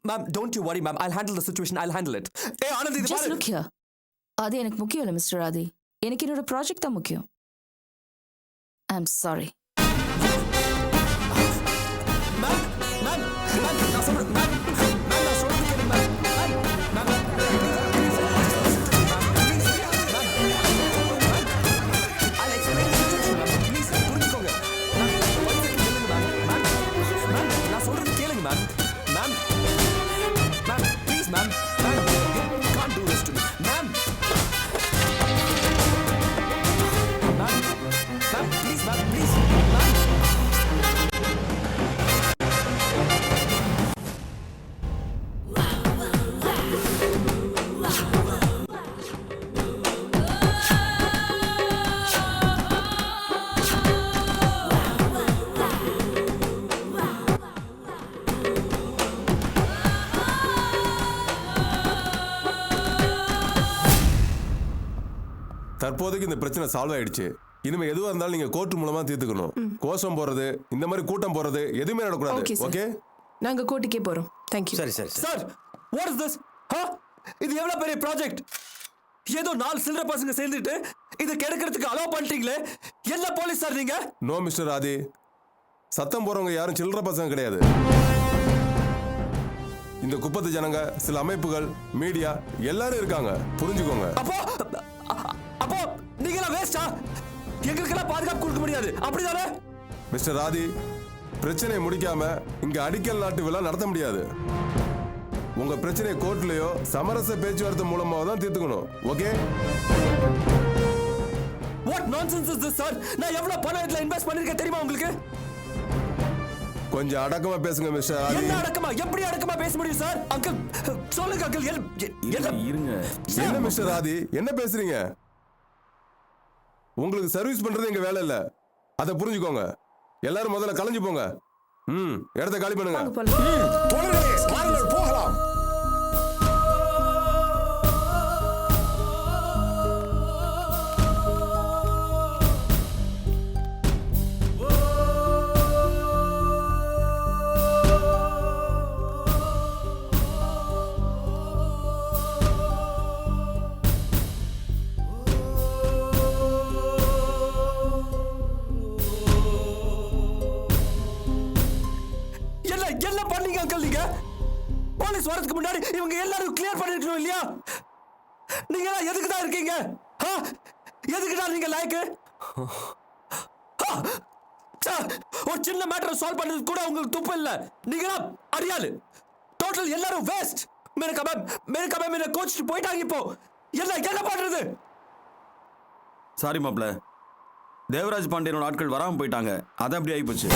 Ma'am, don't you worry, ma'am. I'll handle the situation. I'll handle it. Hey, Anand, இது Just பாரு. look here. அது எனக்கு முக்கியம் இல்லை மிஸ்டர் ஆதி. எனக்கு என்னோட ப்ராஜெக்ட் தான் முக்கியம். I'm sorry. Ma'am, ma'am, ma'am, நான் சொல்றேன், ma'am, ma'am, நான் சொல்றது கேளுங்க, ma'am. Ma'am, ma'am, please, ma'am, I'll explain the situation, ma'am. Please, புரிஞ்சுக்கோங்க. Ma'am, one second கேளுங்க, ma'am. Ma'am, ma'am, நான் சொல்றது கேளுங்க, ma'am. Ma'am, ma'am, please, ma'am. Ma'am, you can't do this to me. Ma'am. Ma'am, ma'am, please, ma'am, please, ma'am. தற்போதைக்கு இந்த பிரச்சனை solve ஆயிடுச்சு. இனிமே எதுவா இருந்தாலும் நீங்க கோர்ட் மூலமா தீர்த்துக்கணும். கோஷம் போறது, இந்த மாதிரி கூட்டம் போறது எதுவுமே நடக்கூடாது. Okay, sir. ஓகே? நாங்க கோர்ட்டுக்கே போறோம். தேங்க்யூ. சரி சரி சரி. Sir, what is this? இது எவ்வளவு பெரிய ப்ராஜெக்ட்? ஏதோ 4 சில்லற பசங்க சேர்ந்துட்டு இது கெடுக்கிறதுக்கு அலோவ் பண்ணிட்டீங்களே. என்ன போலீஸ் சார் நீங்க? நோ மிஸ்டர் ஆதி, சத்தம் போறவங்க யாரும் சில்லற பசங்க கிடையாது. இந்த குப்பத்து ஜனங்க, சில அமைப்புகள், மீடியா எல்லாரும் இருக்காங்க. புரிஞ்சுக்கோங்க. அப்போ நீங்க எல்லாம் வேஸ்டா? எங்களுக்கெல்லாம் பாதுகாப்பு கொடுக்க முடியாது, அப்படிதானே? மிஸ்டர் ஆதி, பிரச்சனையை முடிக்காம இங்க அடிக்கல் நாட்டு விழா நடத்த முடியாது. உங்க பிரச்சனை கோர்ட்லயோ சமரச பேச்சுவார்த்தை மூலமா தான் தீர்த்துக்கணும். Okay? What nonsense is this, sir? நான் எவ்வளவு பணம் இதுல இன்வெஸ்ட் பண்ணிருக்கேன் தெரியுமா உங்களுக்கு? கொஞ்சம் அடக்கமா பேசுங்க மிஸ்டர் ஆதி. என்ன அடக்கமா? எப்படி அடக்கமா பேச முடியும் சார்? அங்கிள் சொல்லுங்க அங்கிள். இருங்க. என்ன மிஸ்டர் ஆதி, என்ன பேசுறீங்க? உங்களுக்கு சர்வீஸ் பண்றது எங்க வேலை இல்ல, அதை புரிஞ்சுக்கோங்க. எல்லாரும் முதல்ல கலைஞ்சு போங்க. இடத்த காலி பண்ணுங்க. வாங்க போலாம். வாருங்கள் போகலாம். என்ன பண்ணீங்க அங்கிள் நீங்க? போலீஸ் வரதுக்கு முன்னாடி இவங்க எல்லாரும் கிளியர் பண்ணிருக்கணும் இல்லையா? நீங்க எல்லாம் எதுக்கு தான் இருக்கீங்க? எதுக்குடா நீங்க லாய்க்கு? ஒரு சின்ன மேட்டர் சால்வ் பண்றது கூட உங்களுக்கு துப்பு இல்ல. நீங்க எல்லாம் அறியாளு. டோட்டல் எல்லாரும் வேஸ்ட். மேரே கபே மேரே கோச் போயிட்டாங்க. இப்போ என்ன பண்றது? சாரி மாப்ள, தேவராஜ் பாண்டியனோட ஆட்கள் வராம போயிட்டாங்க. அது அப்படி ஆகி போச்சு.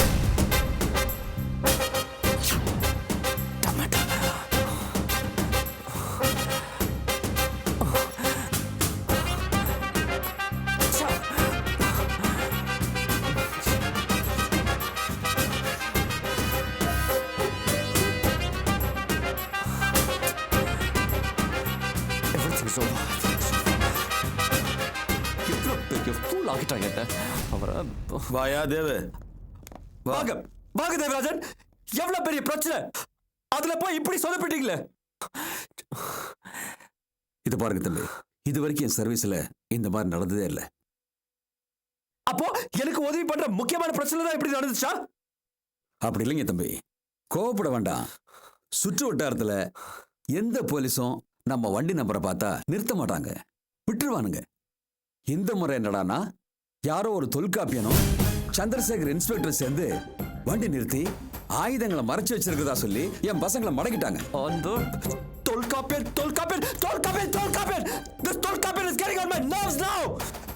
வாயா தேவு, வாங்க தேவராஜன். எவ்வளவு பெரிய பிரச்சனை, அதுல போய் இப்படி சொல்லப்பட்டீங்களே. இது பாருங்க தம்பி, இது வரைக்கும் என் சர்வீஸ்ல இந்த மாதிரி நடந்ததே இல்லை. அப்போ எனக்கு உதவி பண்ற முக்கியமான பிரச்சனை தான் இப்படி நடந்துச்சா? அப்படி இல்லைங்க தம்பி, கோவப்பட வேண்டாம். சுற்று வட்டாரத்துல எந்த போலீஸும் நம்ம வண்டி நம்பரை பார்த்தா நிறுத்த மாட்டாங்க, விட்டுருவானுங்க. இந்த முறை என்னடானா, யாரோ ஒரு தொல்காப்பியனும் சந்திரசேகர் இன்ஸ்பெக்டர் சேர்ந்து வண்டி நிறுத்தி ஆயுதங்களை மறைச்சு வச்சிருக்கதா சொல்லி என் பசங்களை மடக்கிட்டாங்க.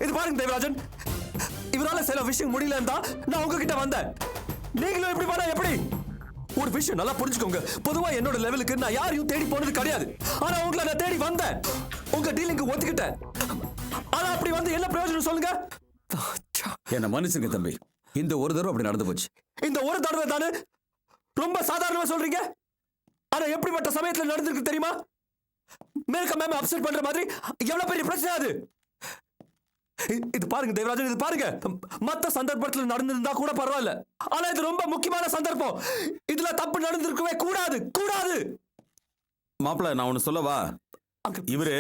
இது பாருங்க தேவராஜன், இவரால சில விஷயம் முடியல தான் நான் உங்ககிட்ட வந்தேன். நீங்களும் இப்படி பண்ணா எப்படி? ஒரு விஷயம் நல்லா புரிஞ்சுக்கோங்க. பொதுவா என்னோட லெவலுக்கு நான் யாரையும் தேடி போனது கிடையாது. ஆனா உங்களை நான் தேடி வந்தேன். உங்க டீலிங்கு ஒத்துக்கிட்டேன். ஆனா அப்படி வந்து என்ன பிரயோஜனம் சொல்லுங்க? என்ன மன்னிச்சுங்க தம்பி, இந்த ஒரு தடவை அப்படி நடந்து போச்சு. இந்த ஒரு தடவை தானே ரொம்ப சாதாரணமா சொல்றீங்க. ஆனா எப்படிப்பட்ட சமயத்துல நடந்திருக்கு தெரியுமா? மேற்க மேம் அப்செட் பண்ற மாதிரி எவ்வளவு பெரிய பிரச்சனை அது. இது பாருங்க தேவராஜன், இது பாருங்க. மத்த சந்தர்ப்பத்தில் நடந்திருந்தா கூட பரவாயில்ல. ஆனா இது ரொம்ப முக்கியமான சந்தர்ப்பம். இதுல தப்பு நடந்திருக்கவே கூடாது. மாப்பிள்ள நான் ஒன்று சொல்லவா? இவரு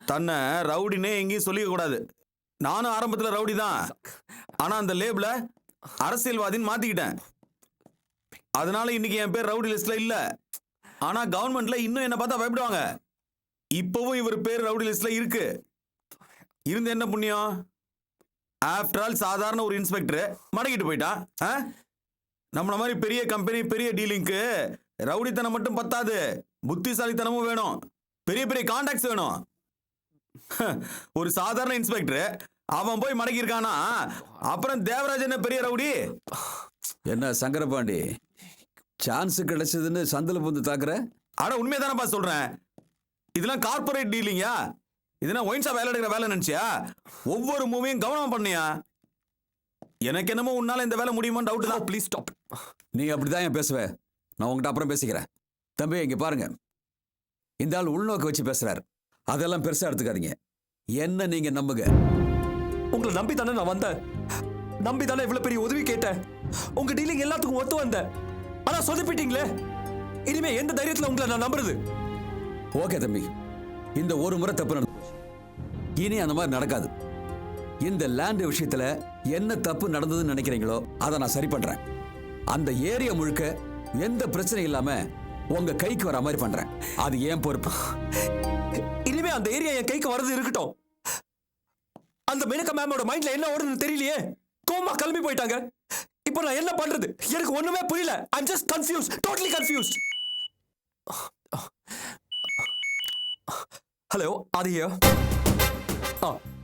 தன்னை ரவுடினே எங்கேயும் சொல்லிக்க கூடாது. நானும் ஆரம்பத்தில் ரவுடி தான். ஆனா அந்த லேபிள அரசியல்வாதின்னு மாத்திக்கிட்டேன். அதனால இன்னைக்கு என் பேர் ரவுடி லிஸ்ட்ல இல்ல. ஆனா கவர்மெண்ட்ல இன்னும் என்ன பார்த்தா பயப்படுவாங்க. இப்பவும் இவர் பேர் ரவுடி லிஸ்ட்ல இருக்கு. இருந்து என்ன புண்ணியம்? ஆஃப்டர் ஆல் சாதாரண ஒரு இன்ஸ்பெக்டர் மடக்கிட்டு போயிட்டான். நம்மள மாதிரி பெரிய கம்பெனி பெரிய டீலிங்க்கு ரவுடித்தனம் மட்டும் பத்தாது, புத்திசாலித்தனமும் வேணும், பெரிய பெரிய கான்டாக்ட்ஸ் வேணும். ஒரு சாதாரண இன்ஸ்பெக்டர் அவன் போய் மடக்கியிருக்கானா, அப்புறம் தேவராஜ் என்ன பெரிய ரவுடி? என்ன சங்கரபாண்டி, சான்ஸ் கிடைச்சதுன்னு சந்தில புந்து தாக்குற? ஆனா உண்மையை தானப்பா சொல்றேன். இதெல்லாம் கார்பரேட் டீலிங்கா? இதெல்லாம் ஒயின் ஷாப் வேலை எடுக்கிற வேலை நினைச்சியா? ஒவ்வொரு மூவியும் கவனம் பண்ணியா? எனக்கு என்னமோ உன்னால இந்த வேலை முடியுமான்னு டவுட் தான். Please stop. நீ அப்படிதான் ஏன் பேசுவ? நான் உங்ககிட்ட அப்புறம் பேசிக்கிறேன். தம்பி இங்க பாருங்க, இந்த ஆள் உள்நோக்க வச்சு பேசுறாரு. அதெல்லாம் பெருசா எடுத்துக்காதீங்க. என்ன நீங்க நம்புங்க. உங்களை நம்பி தானே நான் வந்தேன். நம்பி தானே இவ்வளவு பெரிய உதவி கேட்டேன். உங்க டீலிங் எல்லாத்துக்கும் ஒத்து வந்தேன். ஆனா சொதப்பிட்டீங்களே. இனிமே எந்த தைரியத்துல உங்களை நான் நம்புறது? ஓகே தம்பி, இந்த ஒரு முறை தப்பு நடந்து போச்சு. இனி அந்த மாதிரி நடக்காது. இந்த லேண்ட் விஷயத்துல என்ன தப்பு நடந்ததுன்னு நினைக்கிறீங்களோ அதை நான் சரி பண்றேன். அந்த ஏரியா முழுக்க எந்த பிரச்சனையும் இல்லாம உங்க கைக்கு வர மாதிரி பண்றேன். அது ஏன் பொறுப்பு. இனிமே அந்த ஏரியா என் கைக்கு வரது இருக்கட்டும். அந்த மேனகா மேமோட மைண்ட்ல என்ன ஓடுதுன்னு தெரியலையே. கோமா கிளம்பி போயிட்டாங்க. இப்போ நான் என்ன பண்றது? எனக்கு ஒண்ணுமே புரியல. I'm just confused, totally confused. Hello, Aadhi here.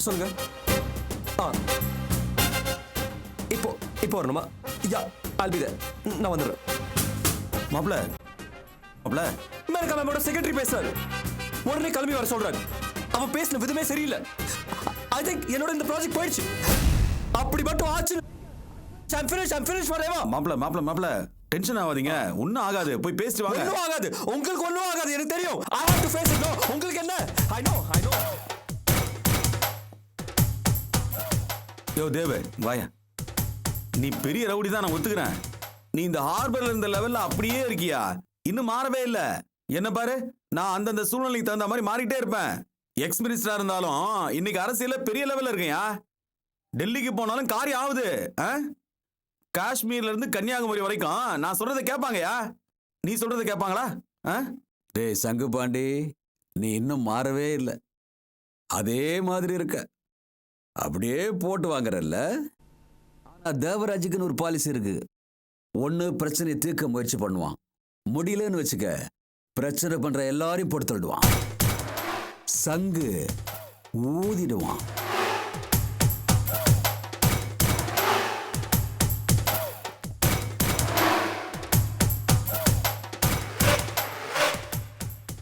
சொல்லுங்க. இப்போ வரணுமா? யா, I'll be there. நான் வந்துடுறேன். மாப்பிள்ள மாப்பிள்ள மேனகா மேமோட செக்ரட்டரி பேசுறாரு. உடனே கிளம்பி வர சொல்றாரு. அவன் பேசின விதமே சரியில்லை. I think என்னோட இந்த ப்ராஜெக்ட் போயிடுச்சு. அப்படி மட்டும் ஆச்சு. I'm finished forever. மாப்பிள்ள டென்ஷன் ஆகாதீங்க. ஒன்னும் ஆகாது. போய் பேசிட்டு வாங்க. ஒன்னும் ஆகாது. உங்களுக்கு ஒன்னும் ஆகாது. எனக்கு தெரியும். I have to face it. No, உங்களுக்கு என்ன? I know. யோ தேவ், வாயா. நீ பெரிய ரவுடி தான், நான் ஒத்துக்கிறேன். நீ இந்த ஹார்பர்ல இருந்த லெவல்ல அப்படியே இருக்கியா? இன்னும் மாறவே இல்ல. என்ன பாரு, நான் அந்தந்த சூழ்நிலைக்கு தகுந்த மாதிரி மாறிட்டே இருப்பேன். எக்ஸ் மினிஸ்டரா இருந்தாலும் இன்னைக்கு அரசியல்ல பெரிய லெவல்ல இருக்கேன். டெல்லிக்கு போனாலும் காரியம் ஆகுது. காஷ்மீர்ல இருந்து கன்னியாகுமரி வரைக்கும் நான் சொல்றதை கேட்பாங்கயா. நீ சொல்றதை கேட்பாங்களா? டேய் சங்கு பாண்டி, நீ இன்னும் மாறவே இல்லை. அதே மாதிரி இருக்க. அப்படியே போட்டு வாங்குறல்ல. ஆனா தேவராஜுக்குன்னு ஒரு பாலிசி இருக்கு. ஒண்ணு பிரச்சனையை தீர்க்க முயற்சி பண்ணுவான். முடியலன்னு வச்சுக்க, பிரச்சனை பண்ற எல்லாரையும் போட்டு தள்ளுவான். சங்கு ஊதிடுவான்.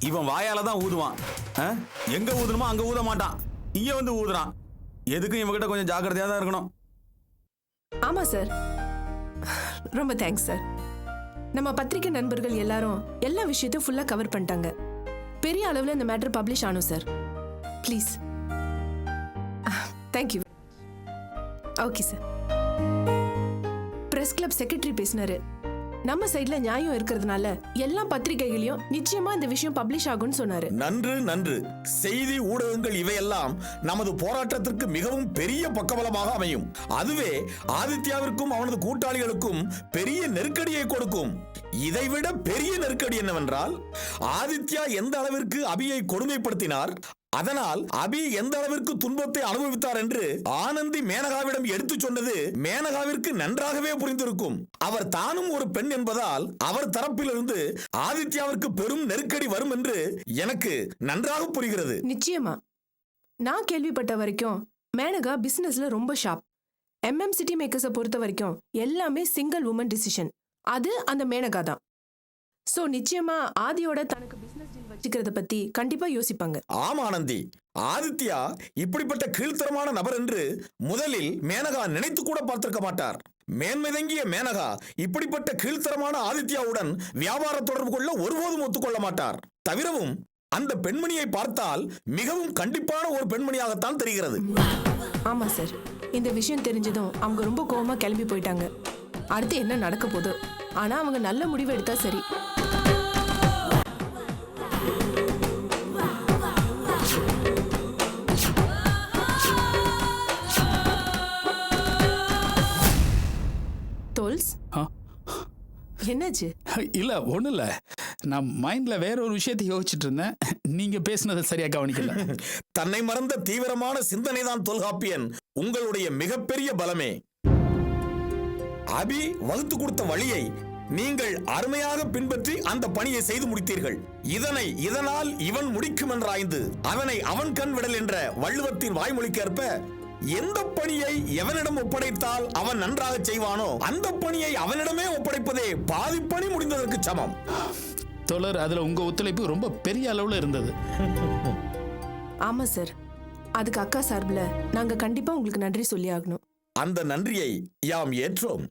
இவன் வாயால தான் ஊதுவான். எங்க ஊதுணுமோ அங்க ஊத மாட்டான். இங்க வந்து ஊதுறான். எதுக்கும் இவகிட்ட கொஞ்சம் ஜாக்கிரதையா தான் இருக்கணும். ஆமா சார், ரொம்ப தேங்க்ஸ் சார். நம்ம பத்திரிகை நண்பர்கள் எல்லாரும் எல்லா விஷயத்தையும் ஃபுல்லா கவர் பண்ணிட்டாங்க. பெரிய அளவில் இந்த மேட்டர் பப்ளிஷ் ஆனும் sir. Please. Thank you. Okay sir. Press club secretary பேசினாரு. நம்ம சைடுல நியாயம் இருக்கிறதுனால எல்லா பத்திரிகைகளையும் நிச்சயமா இந்த விஷயம் பப்ளிஷ் ஆகும்னு சொன்னாரு. நன்று. செய்தி ஊடகங்கள் இவையெல்லாம் நமது போராட்டத்திற்கு மிகவும் பெரிய பக்கபலமாக அமையும். அதுவே ஆதித்யாவிற்கும் அவனது கூட்டாளிகளுக்கும் பெரிய நெருக்கடியை கொடுக்கும். இதைவிட பெரிய நெருக்கடி என்னவென்றால், ஆதித்யா எந்த அளவிற்கு அபியை கொடுமைப்படுத்தினார், அதனால் அபி எந்த அளவிற்கு துன்பத்தை அனுபவித்தார் என்று ஆனந்தி மேனகாவிடம் எடுத்து சொன்னது மேனகாவிற்கு நன்றாகவே புரிந்திருக்கும். அவர் தானும் ஒரு பெண் என்பதால் அவர் தரப்பிலிருந்து ஆதித்யாவிற்கு பெரும் நெருக்கடி வரும் என்று எனக்கு நன்றாக புரிகிறது. நிச்சயமா. நான் கேள்விப்பட்ட வரைக்கும் மேனகா பிசினஸ்ல ரொம்ப ஷார்ப். சிட்டி மேக்கர்ஸை பொறுத்த வரைக்கும் எல்லாமே சிங்கிள் உமன் டிசிஷன். அது அந்த மேனகா தான். சோ நிச்சயமா ஆதியோட தனக்கு பிசினஸ் டீல் வச்சுக்கிறத பத்தி கண்டிப்பா யோசிப்பாங்க. ஆமா ஆனந்தி, ஆதித்யா இப்படிப்பட்ட கீழ்த்தரமான நபர் என்று முதலில் மேனகா நினைத்து கூட பார்த்திருக்க மாட்டார். மேன்மைதங்கிய மேனகா இப்படிப்பட்ட கீழ்த்தரமான ஆதித்யாவுடன் வியாபார தொடர்பு கொள்ள ஒருபோதும் ஒத்துக்கொள்ள மாட்டார். தவிரவும் அந்த பெண்மணியை பார்த்தால் மிகவும் கண்டிப்பான ஒரு பெண்மணியாகத்தான் தெரிகிறது. ஆமா சார், இந்த விஷயம் தெரிஞ்சதும் அவங்க ரொம்ப கோவமா கிளம்பி போயிட்டாங்க. அடுத்து என்ன நடக்க போதோ, ஆனா அவங்க நல்ல முடிவு எடுத்தா சரி. தோல்ஸ் ஆ? என்னாச்சு? இல்ல ஒண்ணும் இல்ல, நான் மைண்ட்ல வேற ஒரு விஷயத்தை யோசிச்சுட்டு இருந்தேன். நீங்க பேசுனதை சரியா கவனிக்கல. தன்னை மறந்த தீவிரமான சிந்தனை தான் தொல்காப்பியன் உங்களுடைய மிகப்பெரிய பலமே. அபி வகுத்து கொடுத்த வழியை நீங்கள் அருமையாக பின்பற்றி அந்த பணியை செய்து முடித்தீர்கள். இதனால் இவன் முடிக்கும் என்றாய்ந்து அவனை அவன் கண் விடல் என்ற வள்ளுவத்தின் வாய்மொழிக்கேற்ப எந்த பணியை எவனிடம் ஒப்படைத்தால் அவன் நன்றாக செய்வானோ அந்த பணியை அவனிடமே ஒப்படைப்பதே பாதி பணி முடிந்ததற்கு சமம். தோழர், அதுல உங்க ஒத்துழைப்பு ரொம்ப பெரிய அளவுல இருந்தது. ஆமா சார், அதுக்கு அக்கா சார்பில் நாங்க கண்டிப்பா உங்களுக்கு நன்றி சொல்லி ஆகணும். அந்த நன்றியை யாம் ஏற்றோம்.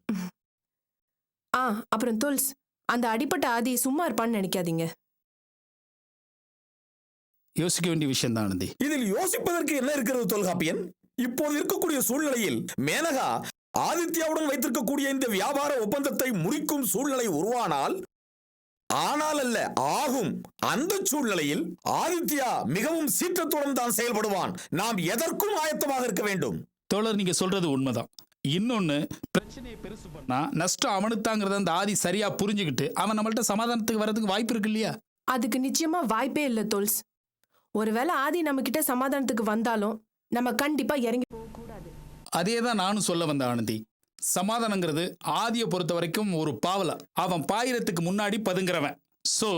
அப்புறம் தோல்ஸ், அந்த அடிப்பட்ட ஆதி சும்மா இருப்பான்னு நினைக்காதீங்க. யோசிக்க வேண்டிய விஷயம் தான் ஆனந்தி. இதில் யோசிப்பதற்கு என்ன இருக்கிறது தொல்காப்பியன்? இப்போது இருக்கக்கூடிய சூழ்நிலையில் மேனகா ஆதித்யாவுடன் வைத்திருக்கக்கூடிய இந்த வியாபார ஒப்பந்தத்தை முறிக்கும் சூழ்நிலை உருவானால், ஆனால் அல்ல ஆகும், அந்த சூழ்நிலையில் ஆதித்யா மிகவும் சீற்றத்துடன் தான் செயல்படுவான். நாம் எதற்கும் ஆயத்தமாக இருக்க வேண்டும். தோழர், நீங்க சொல்றது உண்மைதான். இன்னொன்னு, பிரச்சனையை பெருசு பண்ணா நஷ்டம் அவனுத்தாங்கிறத அந்த ஆதி சரியா புரிஞ்சுக்கிட்டு அவன் நம்மள்ட்ட சமாதானத்துக்கு வர்றதுக்கு வாய்ப்பு இருக்கு இல்லையா? அதுக்கு நிச்சயமா வாய்ப்பே இல்லை தோல்ஸ். ஒருவேளை ஆதி நம்ம கிட்ட சமாதானத்துக்கு வந்தாலும் நம்ம கண்டிப்பா இறங்கி போகக்கூடாது. அதே தான் நானும் சொல்ல வந்த ஆனந்தி. சமாதானங்கிறது ஆதியை பொறுத்த வரைக்கும் ஒரு பாவல. அவன் பாயிரத்துக்கு முன்னாடி பதுங்குறவன். சோ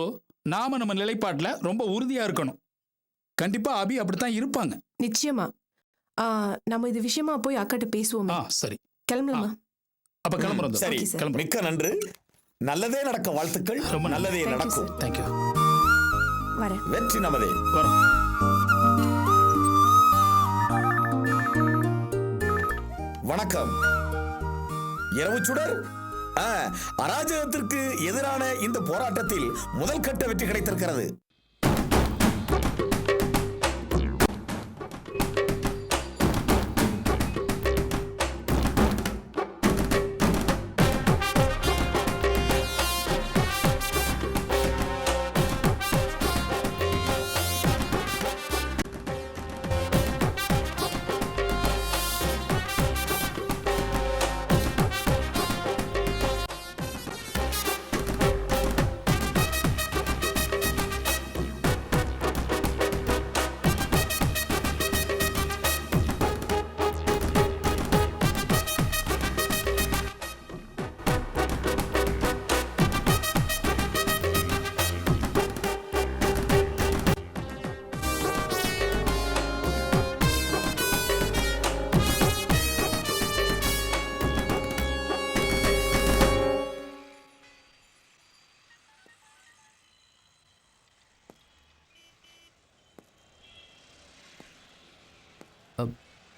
நாம நம்ம நிலைப்பாட்டுல ரொம்ப உறுதியா இருக்கணும். கண்டிப்பா அபி அப்படித்தான் இருப்பாங்க. நிச்சயமா. நம்ம இது விஷயமா போய் அக்காட்ட பேசுவோம். சரி, கிளம்பலாமா? அப்ப கிளம்புறோம். சரி, Okay, sir. கிளம்புறோம். மிக்க நன்று. நல்லதே நடக்க வாழ்த்துக்கள். ரொம்ப நல்லதே Thank you, நடக்கும். sir. தேங்க்யூ. வரேன். வெற்றி நமதே. வரோம். வணக்கம். இரவு சுடர், அராஜகத்திற்கு எதிரான இந்த போராட்டத்தில் முதல் கட்ட வெற்றி கிடைத்திருக்கிறது.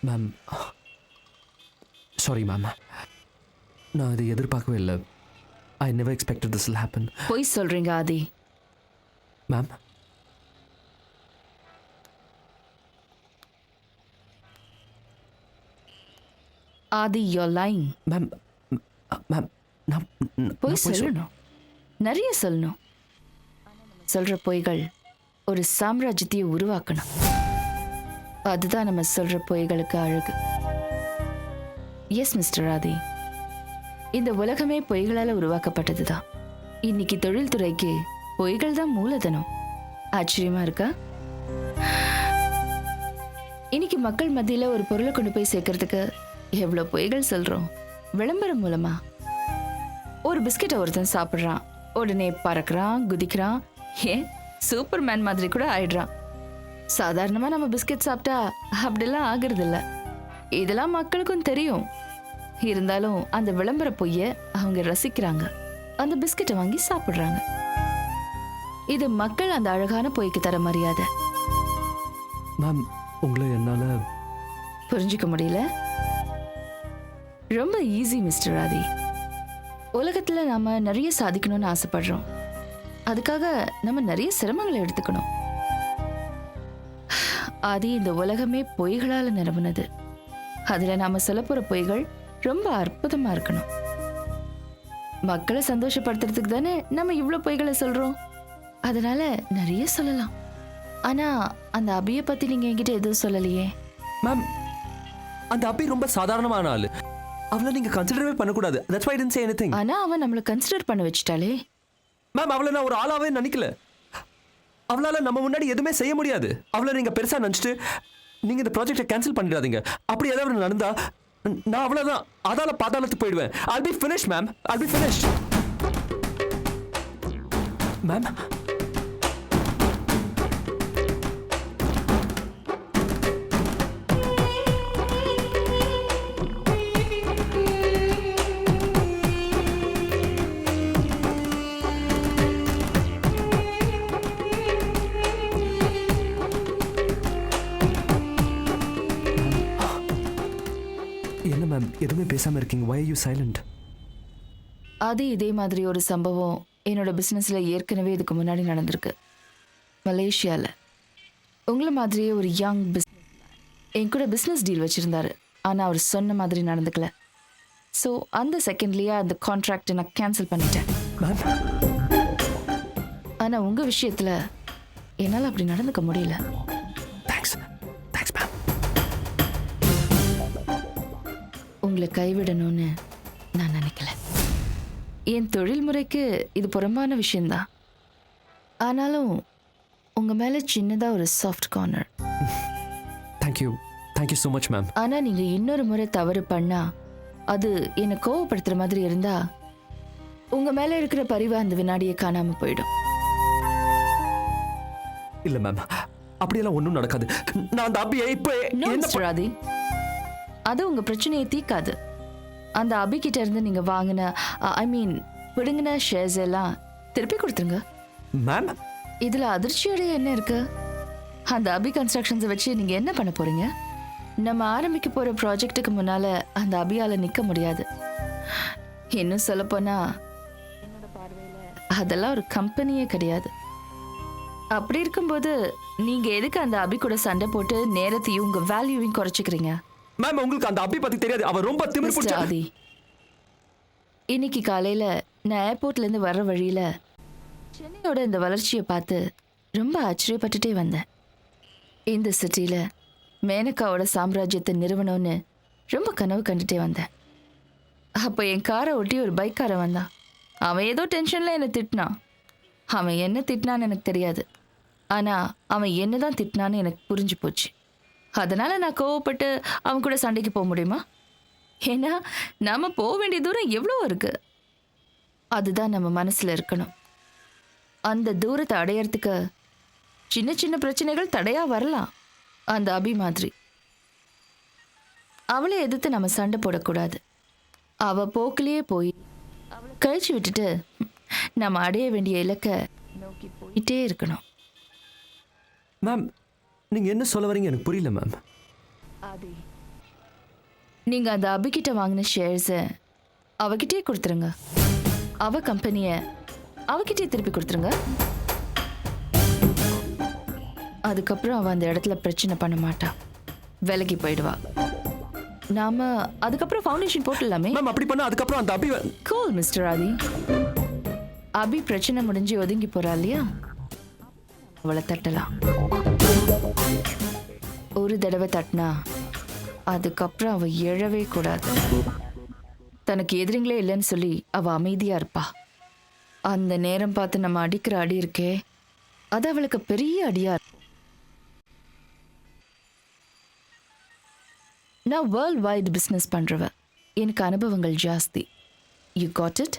மேம், சாரி மேம், நான் அதை எதிர்பார்க்கவே இல்லை. I never expected this will happen. பொய் சொல்றீங்க Aadhi. Ma'am, Aadhi, you're lying. Ma'am, ma'am, நான் பொய் சொல்லணும், நிறைய சொல்லணும். சொல்ற பொய்கள் ஒரு சாம்ராஜ்யத்தையே உருவாக்கணும். அதுதான் நம்ம சொல்ற பொய்களுக்கு அழகு. எஸ் மிஸ்டர் ஆதி, இந்த உலகமே பொய்களால உருவாக்கப்பட்டதுதான். இன்னைக்கு தொழில்துறைக்கு பொய்கள் தான் மூலதனம். ஆச்சரியமா இருக்கா? இன்னைக்கு மக்கள் மத்தியில ஒரு பொருளை கொண்டு போய் சேர்க்கறதுக்கு எவ்வளவு பொய்கள் சொல்றோம். விளம்பரம் மூலமா ஒரு பிஸ்கெட்டை ஒருத்தன் சாப்பிடுறான், உடனே பறக்கிறான், குதிக்கிறான், ஏன் சூப்பர்மேன் மாதிரி கூட ஆயிடுறான். சாதாரணமா நம்ம பிஸ்கெட் சாப்பிட்டா அப்படிலாம் ஆகுறது இல்ல. இதெல்லாம் மக்களுக்கும் தெரியும். இருந்தாலும் அந்த விளம்பர பொய்ய அவங்க ரசிக்கிறாங்க, அந்த பிஸ்கெட்டை வாங்கி சாப்பிடுறாங்க. இது மக்கள் அந்த அழகான பொய்க்கு தர மரியாதை. மேம், உங்களை என்னால புரிஞ்சுக்க முடியல? ரொம்ப ஈஸி மிஸ்டர் ஆதி. உலகத்துல நாம நிறைய சாதிக்கணும்னு ஆசைப்படுறோம். அதுக்காக நம்ம நிறைய சிரமங்களை எடுத்துக்கணும். ஆதி, இந்த உலகமே பொய்களால நிரம்பினது. அதுல நாம சொல்ல போற பொய்கள் ரொம்ப அற்புதமா இருக்கணும். மக்களை சந்தோஷப்படுத்துறதுக்கு தானே நம்ம இவ்வளவு பொய்களை சொல்றோம். அதனால நிறைய சொல்லலாம். ஆனா அந்த அபியை பத்தி நீங்க என்கிட்ட எதுவும் சொல்லலையே. மேம் அந்த அபி ரொம்ப சாதாரணமான ஆளு. அவளை நீங்க கன்சிடரவே பண்ணக்கூடாது. That's why I didn't say anything. ஆனா அவன் நம்மள கன்சிடர் பண்ண வச்சுட்டாளே. மேம் அவளை நான் ஒரு ஆளாவே நினைக்கல. அவளால நம்ம முன்னாடி எதுவுமே செய்ய முடியாது. அவளை நீங்க பெருசா நினைச்சிட்டு நீங்க இந்த ப்ராஜெக்டை கேன்சல் பண்ணிடாதீங்க. அப்படி ஏதாவது நடந்தா நான் அவ்வளவுதான் அதால பாதாளத்துக்கு போயிடுவேன். I'll be finished, ma'am. I'll be finished. Ma'am என்ன மேம் எதுவுமே பேசாம இருக்கீங்க? Why are you silent? அது இதே மாதிரி ஒரு சம்பவம் என்னோட பிஸ்னஸ்ல ஏற்கனவே இதுக்கு முன்னாடி நடந்திருக்கு. மலேசியாவில் உங்களை மாதிரியே ஒரு யங் பிஸ்னஸ் என் கூட பிஸ்னஸ் டீல் வச்சுருந்தாரு. ஆனால் அவர் சொன்ன மாதிரி நடந்துக்கல. ஸோ அந்த செகண்ட்லேயே அந்த கான்ட்ராக்டை நான் கேன்சல் பண்ணிட்டேன். மேம் ஆனால் உங்கள் விஷயத்தில் என்னால் அப்படி நடந்துக்க முடியல. Thanks ma'am. உங்களை கைவிடணும்னு நான் நினைக்கல. என் தொழில் முறைக்கு இது புறம்பான விஷயந்தான். ஆனாலும் உங்கள் மேலே சின்னதாக ஒரு soft corner. Thank you so much ma'am. ஆனால் நீங்கள் இன்னொரு முறை தவறு பண்ணா அது என்னை கோவப்படுத்துகிற மாதிரி இருந்தா உங்கள் மேலே இருக்கிற பரிவு அந்த வினாடியை காணாமல் போயிடும். இல்ல மேம் அப்படியெல்லாம் ஒன்றும் நடக்காது. நான் அந்த அபியை இப்போ No, என்ன Mr. ராதி, அது உங்கள் பிரச்சனையை தீக்காது. அந்த அபிகிட்ட இருந்து நீங்கள் வாங்கின பிடுங்கின ஷேர்ஸ் எல்லாம் திருப்பி கொடுத்துருங்க. மேம் இதில் அதிர்ச்சியோடைய என்ன இருக்கு? அந்த அபி கன்ஸ்ட்ரக்ஷன்ஸை வச்சு நீங்கள் என்ன பண்ண போறீங்க? நம்ம ஆரம்பிக்க போகிற ப்ராஜெக்ட்டுக்கு முன்னால் அந்த அபியால் நிற்க முடியாது. இன்னும் சொல்லப்போனால் என்னோட பார்வையில் அதெல்லாம் ஒரு கம்பெனியே கிடையாது. அப்படி இருக்கும்போது நீங்கள் எதுக்கு அந்த அபி கூட சண்டை போட்டு நேரத்தையும் உங்கள் வேல்யூவையும் குறைச்சிக்கிறீங்க? மேம் உங்களுக்கு அந்த அபி பத்தி தெரியாது. அவர் ரொம்ப திமிர் மிஸ்டர் பிடிச்ச ஆதி, இன்னைக்கு காலையில் நான் ஏர்போர்ட்லேருந்து வர்ற வழியில் சென்னையோட இந்த வளர்ச்சியை பார்த்து ரொம்ப ஆச்சரியப்பட்டுட்டே வந்தேன். இந்த சிட்டியில் மேனகாவோட சாம்ராஜ்யத்தை நிறுவனம்னு ரொம்ப கனவு கண்டுட்டே வந்தேன். அப்போ என் காரை ஒட்டி ஒரு பைக்காரன் வந்தான். அவன் ஏதோ டென்ஷனில் என்னை திட்டினான். அவன் என்ன திட்டினான்னு எனக்கு தெரியாது. ஆனால் அவன் என்ன தான் திட்டினான்னு எனக்கு புரிஞ்சு போச்சு. அதனால் நான் கோவப்பட்டு அவன் கூட சண்டைக்கு போக முடியுமா? ஏன்னா நாம் போக வேண்டிய தூரம் எவ்வளோ இருக்குது. அதுதான் நம்ம மனசில் இருக்கணும். அந்த தூரத்தை அடையறதுக்கு சின்ன சின்ன பிரச்சனைகள் தடையாக வரலாம். அந்த அபி மாதிரி அவளை எதிர்த்து நம்ம சண்டை போடக்கூடாது. அவள் போக்கிலேயே போய் அவளை கழிச்சு விட்டுட்டு நம்ம அடைய வேண்டிய இலக்கை நோக்கி போயிட்டே இருக்கணும். மேம் நீங்க என்ன சொல்ல வரீங்க எனக்கு புரியல மேம். ஆதி, நீங்கள் அந்த அபிகிட்ட வாங்கின ஷேர்ஸை அவகிட்டே கொடுத்துருங்க. அவ கம்பெனியை அவகிட்டே திருப்பி கொடுத்துருங்க. அதுக்கப்புறம் அவள் அந்த இடத்துல பிரச்சனை பண்ண மாட்டா, விலகி போயிடுவா. நாம அதுக்கப்புறம் ஃபவுண்டேஷன் போட்டுடலாமே. மேம் அப்படி பண்ணா அதுக்கப்புறம் அந்த அபி கூல் மிஸ்டர் ஆதி. அபி பிரச்சனை முடிஞ்சு ஒதுங்கி போறா இல்லையா, அவளை தட்டலாம். ஒரு தடவை தட்டினா அதுக்கப்புறம் அவ எழவே கூடாது. தனக்கு எதிரிங்களே இல்லைன்னு சொல்லி அவ அமைதியா இருப்பா. அந்த நேரம் பார்த்து நம்ம அடிக்கிற அடி இருக்கே, அது அவளுக்கு பெரிய அடியா இருக்கும். நான் வேர்ல்ட் வைட் பிஸ்னஸ் பண்றவ. எனக்கு அனுபவங்கள் ஜாஸ்தி. You got it?